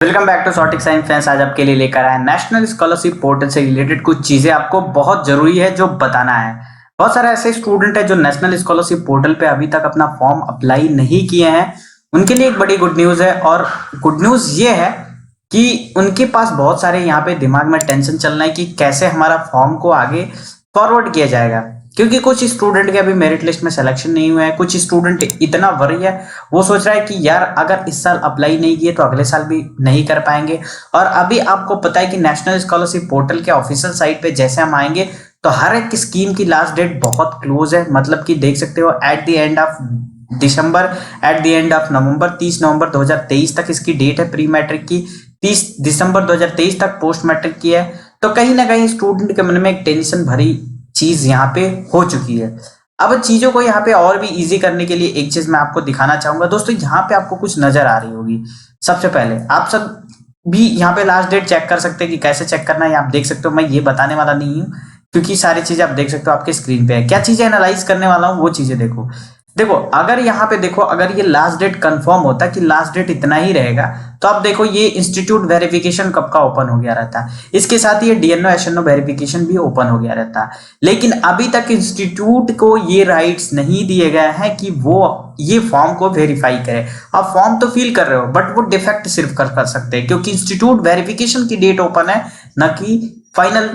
Welcome back to Sautik science friends. आज आपके लिए लेकर आए नेशनल स्कॉलरशिप पोर्टल से रिलेटेड कुछ चीजें आपको बहुत जरूरी है जो बताना है। बहुत सारे ऐसे स्टूडेंट है जो नेशनल स्कॉलरशिप पोर्टल पे अभी तक अपना फॉर्म अप्लाई नहीं किए हैं। उनके लिए एक बड़ी गुड न्यूज है और गुड न्यूज ये है कि उनके पास बहुत सारे यहाँ पे दिमाग में टेंशन चल रहा है कि कैसे हमारा फॉर्म को आगे फॉरवर्ड किया जाएगा, क्योंकि कुछ स्टूडेंट के अभी मेरिट लिस्ट में सिलेक्शन नहीं हुआ है। कुछ स्टूडेंट इतना वरी है, वो सोच रहा है कि यार अगर इस साल अप्लाई नहीं किए तो अगले साल भी नहीं कर पाएंगे। और अभी आपको पता है कि नेशनल स्कॉलरशिप पोर्टल के ऑफिशियल साइट पे जैसे हम आएंगे तो हर एक स्कीम की लास्ट डेट बहुत क्लोज है। मतलब कि देख सकते हो at the end of December, at the end of November, 30 नवंबर 2023 तक इसकी डेट है प्री मैट्रिक की। 30 दिसंबर 2023 तक पोस्ट मैट्रिक की है। तो कहीं ना कहीं स्टूडेंट के मन में एक टेंशन भरी चीज यहाँ पे हो चुकी है। अब चीजों को यहाँ पे और भी इजी करने के लिए एक चीज मैं आपको दिखाना चाहूंगा। दोस्तों यहाँ पे आपको कुछ नजर आ रही होगी। सबसे पहले आप सब भी यहाँ पे लास्ट डेट चेक कर सकते हैं कि कैसे चेक करना है। आप देख सकते हो, मैं ये बताने वाला नहीं हूँ क्योंकि सारी चीजें आप देख सकते हो आपके स्क्रीन पे है। क्या चीजें एनालाइज करने वाला हूँ वो चीजें देखो। देखो अगर यहाँ पे देखो, अगर ये लास्ट डेट कंफर्म होता कि लास्ट डेट इतना ही रहेगा तो आप देखो ये इंस्टीट्यूट वेरिफिकेशन कब का ओपन हो गया रहता। इसके साथ ये डीएनओ एसएनओ वेरिफिकेशन भी ओपन हो गया रहता। लेकिन अभी तक इंस्टीट्यूट को ये राइट्स नहीं दिए गए हैं कि वो ये फॉर्म को वेरीफाई करे। आप फॉर्म तो फिल कर रहे हो बट वो डिफेक्ट सिर्फ कर सकते हैं, क्योंकि इंस्टीट्यूट वेरिफिकेशन की डेट ओपन है, न कि फाइनल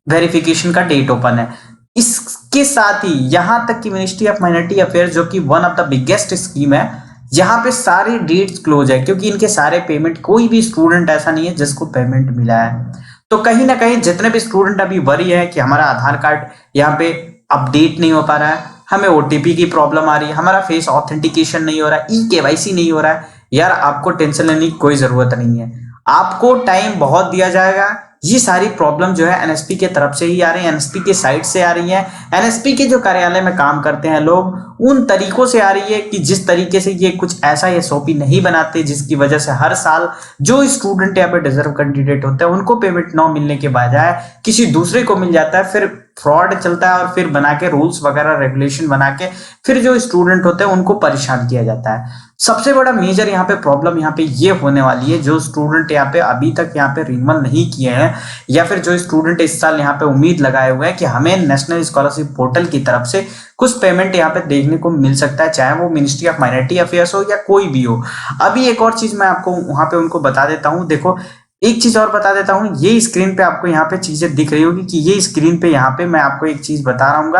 वेरिफिकेशन का डेट ओपन है। इसके साथ ही यहां तक कि मिनिस्ट्री ऑफ माइनॉरिटी अफेयर्स, जो कि one of the biggest scheme है, यहाँ पे सारे डेट्स क्लोज है, क्योंकि इनके सारे पेमेंट, कोई भी स्टूडेंट ऐसा नहीं है जिसको पेमेंट मिला है। तो कहीं ना कहीं जितने भी स्टूडेंट अभी वरी है कि हमारा आधार कार्ड यहाँ पे अपडेट नहीं हो पा रहा है, हमें ओटीपी की प्रॉब्लम आ रही है, हमारा फेस ऑथेंटिकेशन नहीं हो रहा है, ई केवाईसी नहीं हो रहा है, यार आपको टेंशन लेने की कोई जरूरत नहीं है। आपको टाइम बहुत दिया जाएगा। ये सारी प्रॉब्लम जो है एनएसपी के तरफ से ही आ रही है, एनएसपी के साइड से आ रही है, एनएसपी के जो कार्यालय में काम करते हैं लोग उन तरीकों से आ रही है कि जिस तरीके से ये कुछ ऐसा एसओपी नहीं बनाते जिसकी वजह से हर साल जो स्टूडेंट यहाँ पे डिजर्व कैंडिडेट होते हैं उनको पेमेंट न मिलने के बजाय किसी दूसरे को मिल जाता है। फिर फ्रॉड चलता है और फिर बना के रूल्स वगैरह रेगुलेशन बना के फिर जो स्टूडेंट होते हैं उनको परेशान किया जाता है। सबसे बड़ा मेजर यहाँ पे प्रॉब्लम यहाँ पे ये होने वाली है, जो स्टूडेंट यहाँ पे अभी तक यहाँ पे रिन्यूअल नहीं किए हैं या फिर जो स्टूडेंट इस साल यहाँ पे उम्मीद लगाए हुए हैं कि हमें नेशनल स्कॉलरशिप पोर्टल की तरफ से कुछ पेमेंट यहाँ पे देखने को मिल सकता है, चाहे वो मिनिस्ट्री ऑफ माइनॉरिटी अफेयर्स हो या कोई भी हो। अभी एक और चीज मैं आपको वहां पे उनको बता देता हूँ। देखो एक चीज और बता देता हूँ, ये स्क्रीन पे आपको यहाँ पे चीजें दिख रही होगी कि ये स्क्रीन पे यहाँ पे मैं आपको एक चीज बता रहा हूँ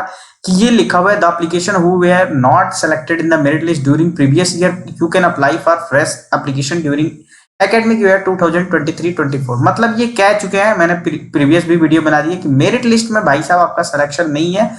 कि ये लिखा हुआ है the application who were not selected in the merit list during previous year you can apply for fresh application during academic year 2023-24। मतलब ये कह चुके हैं, मैंने प्रीवियस भी वीडियो बना दी है कि मेरिट लिस्ट में भाई साहब आपका सिलेक्शन नहीं है,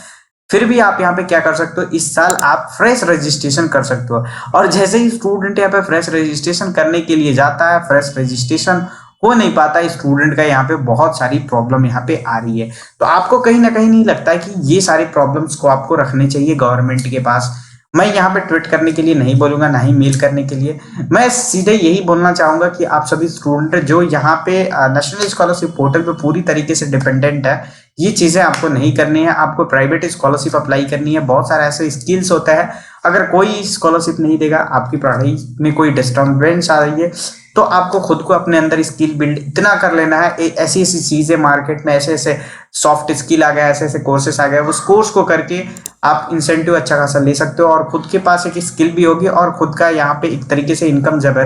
फिर भी आप यहाँ पे क्या कर सकते हो, इस साल आप फ्रेश रजिस्ट्रेशन कर सकते हो। और जैसे ही स्टूडेंट यहाँ पे फ्रेश रजिस्ट्रेशन करने के लिए जाता है, फ्रेश रजिस्ट्रेशन हो नहीं पाता स्टूडेंट का, यहाँ पे बहुत सारी प्रॉब्लम यहाँ पे आ रही है। तो आपको कहीं ना कहीं नहीं लगता है कि ये सारी प्रॉब्लम्स को आपको रखने चाहिए गवर्नमेंट के पास। मैं यहाँ पे ट्वीट करने के लिए नहीं बोलूंगा, ना ही मेल करने के लिए, मैं सीधे यही बोलना चाहूंगा कि आप सभी स्टूडेंट जो यहाँ पे नेशनल स्कॉलरशिप पोर्टल पे पूरी तरीके से डिपेंडेंट है, ये चीजें आपको नहीं करनी है। आपको प्राइवेट स्कॉलरशिप अप्लाई करनी है। बहुत सारे ऐसे स्किल्स होते हैं, अगर कोई स्कॉलरशिप नहीं देगा, आपकी पढ़ाई में कोई डिस्टर्बेंस आ रही है, तो आपको खुद को अपने अंदर स्किल बिल्ड इतना कर लेना है। ऐसी ऐसी चीजें मार्केट में, ऐसे ऐसे सॉफ्ट स्किल आ गया, ऐसे ऐसे कोर्सेस आ गए, उस कोर्स को करके आप इंसेंटिव अच्छा खासा ले सकते हो और खुद के पास एक स्किल भी होगी और खुद का यहाँ पे एक तरीके से इनकम जब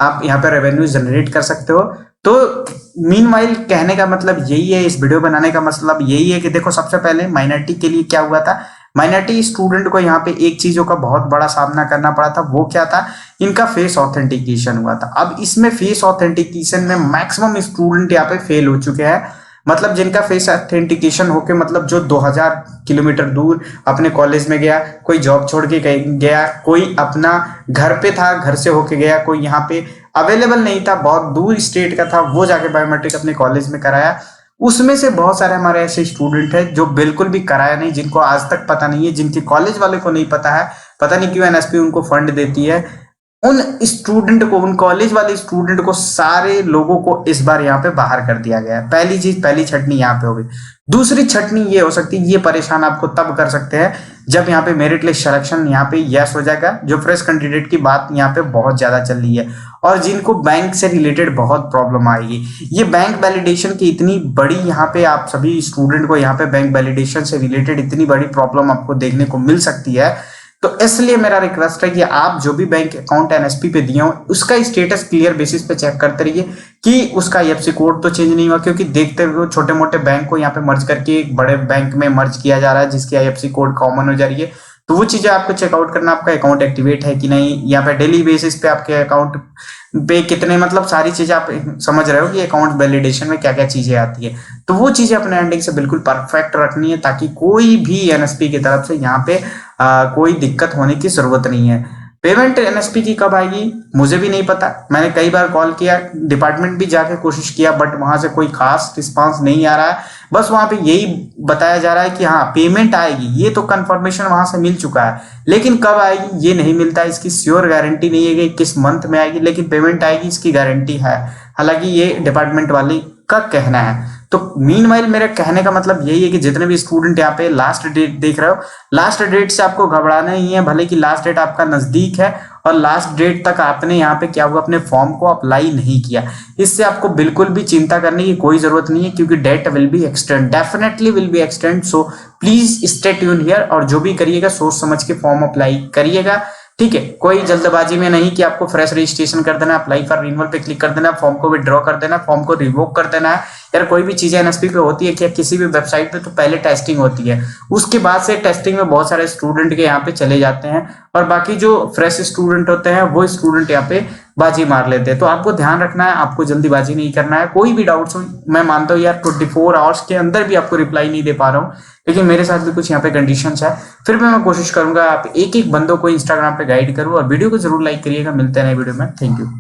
आप यहाँ पे रेवेन्यू जनरेट कर सकते हो। तो मीनवाइल कहने का मतलब यही है, इस वीडियो बनाने का मतलब यही है कि देखो सबसे पहले माइनॉरिटी के लिए क्या हुआ था, माइनॉरिटी स्टूडेंट को यहाँ पे एक चीजों का बहुत बड़ा सामना करना पड़ा था। वो क्या था, इनका फेस ऑथेंटिकेशन हुआ था। अब इसमें फेस ऑथेंटिकेशन में मैक्सिमम स्टूडेंट यहाँ पे फेल हो चुके हैं। मतलब जिनका फेस ऑथेंटिकेशन होके, मतलब जो 2000 किलोमीटर दूर अपने कॉलेज में गया, कोई जॉब छोड़ के गया, कोई अपना घर पे था घर से होके गया, कोई यहाँ पे अवेलेबल नहीं था, बहुत दूर स्टेट का था, वो जाके बायोमेट्रिक अपने कॉलेज में कराया। उसमें से बहुत सारे हमारे ऐसे स्टूडेंट हैं जो बिल्कुल भी कराया नहीं, जिनको आज तक पता नहीं है, जिनके कॉलेज वाले को नहीं पता है, पता नहीं क्यों एनएसपी उनको फंड देती है। उन स्टूडेंट को, उन कॉलेज वाले स्टूडेंट को, सारे लोगों को इस बार यहाँ पे बाहर कर दिया गया है। पहली चीज, पहली छटनी यहाँ पे हो गई। दूसरी छटनी ये हो सकती है, ये परेशान आपको तब कर सकते हैं जब यहाँ पे मेरिट लिस्ट सिलेक्शन यहाँ पे यस हो जाएगा, जो फ्रेश कैंडिडेट की बात यहाँ पे बहुत ज्यादा चल रही है और जिनको बैंक से रिलेटेड बहुत प्रॉब्लम आएगी, ये बैंक वैलिडेशन की इतनी बड़ी यहाँ पे आप सभी स्टूडेंट को यहाँ पे बैंक वैलिडेशन से रिलेटेड इतनी बड़ी प्रॉब्लम आपको देखने को मिल सकती है। तो इसलिए मेरा रिक्वेस्ट है कि आप जो भी बैंक अकाउंट एनएसपी पे दिए हो उसका स्टेटस क्लियर बेसिस पे चेक करते रहिए कि उसका आईएफएससी कोड तो चेंज नहीं हुआ, क्योंकि देखते हुए छोटे मोटे बैंक को यहाँ पे मर्ज करके एक बड़े बैंक में मर्ज किया जा रहा है जिसकी आईएफएससी कोड कॉमन हो जा रही है। तो वो चीजें आपको चेकआउट करना, आपका अकाउंट एक्टिवेट है कि नहीं, यहाँ पे डेली बेसिस पे आपके अकाउंट पे कितने, मतलब सारी चीजें आप समझ रहे हो कि अकाउंट वैलिडेशन में क्या क्या चीजें आती है। तो वो चीजें अपने एंडिंग से बिल्कुल परफेक्ट रखनी है ताकि कोई भी एनएसपी की तरफ से यहाँ पे कोई दिक्कत होने की जरूरत नहीं है। पेमेंट एनएसपी की कब आएगी मुझे भी नहीं पता, मैंने कई बार कॉल किया, डिपार्टमेंट भी जाके कोशिश किया, बट वहां से कोई खास रिस्पांस नहीं आ रहा है। बस वहां पे यही बताया जा रहा है कि हाँ पेमेंट आएगी, ये तो कंफर्मेशन वहां से मिल चुका है, लेकिन कब आएगी ये नहीं मिलता, इसकी श्योर गारंटी नहीं है कि किस मंथ में आएगी, लेकिन पेमेंट आएगी इसकी गारंटी है। हालांकि ये डिपार्टमेंट वाले का कहना है। तो मीनवाइल मेरे कहने का मतलब यही है कि जितने भी स्टूडेंट यहाँ पे लास्ट डेट देख रहे हो, लास्ट डेट से आपको घबराना ही है, भले कि लास्ट डेट आपका नजदीक है और लास्ट डेट तक आपने यहाँ पे क्या हुआ अपने फॉर्म को अप्लाई नहीं किया, इससे आपको बिल्कुल भी चिंता करने की कोई जरूरत नहीं है, क्योंकि date will be extend, definitely will be extend. So please stay tune here और जो भी करिएगा सोच समझ के फॉर्म अप्लाई करिएगा, ठीक है। कोई जल्दबाजी में नहीं कि आपको फ्रेश रजिस्ट्रेशन कर देना, अप्लाई फॉर रिन्यूअल पे क्लिक कर देना, फॉर्म को विड्रॉ कर देना, फॉर्म को रिवोक कर देना है। यार कोई भी चीजें एनएसपी पे होती है क्या किसी भी वेबसाइट पे, तो पहले टेस्टिंग होती है, उसके बाद से टेस्टिंग में बहुत सारे स्टूडेंट के यहाँ पे चले जाते हैं और बाकी जो फ्रेश स्टूडेंट होते हैं वो स्टूडेंट यहाँ पे बाजी मार लेते हैं। तो आपको ध्यान रखना है, आपको जल्दीबाजी नहीं करना है। कोई भी डाउट्स हो, मैं मानता हूँ यार 24 आवर्स के अंदर भी आपको रिप्लाई नहीं दे पा रहा हूँ, लेकिन मेरे साथ भी कुछ यहाँ पे कंडीशंस है, फिर भी मैं कोशिश करूंगा आप एक एक बंदों को इंस्टाग्राम पे गाइड करूँ। और वीडियो को जरूर लाइक करिएगा, मिलते हैं नए वीडियो में, थैंक यू।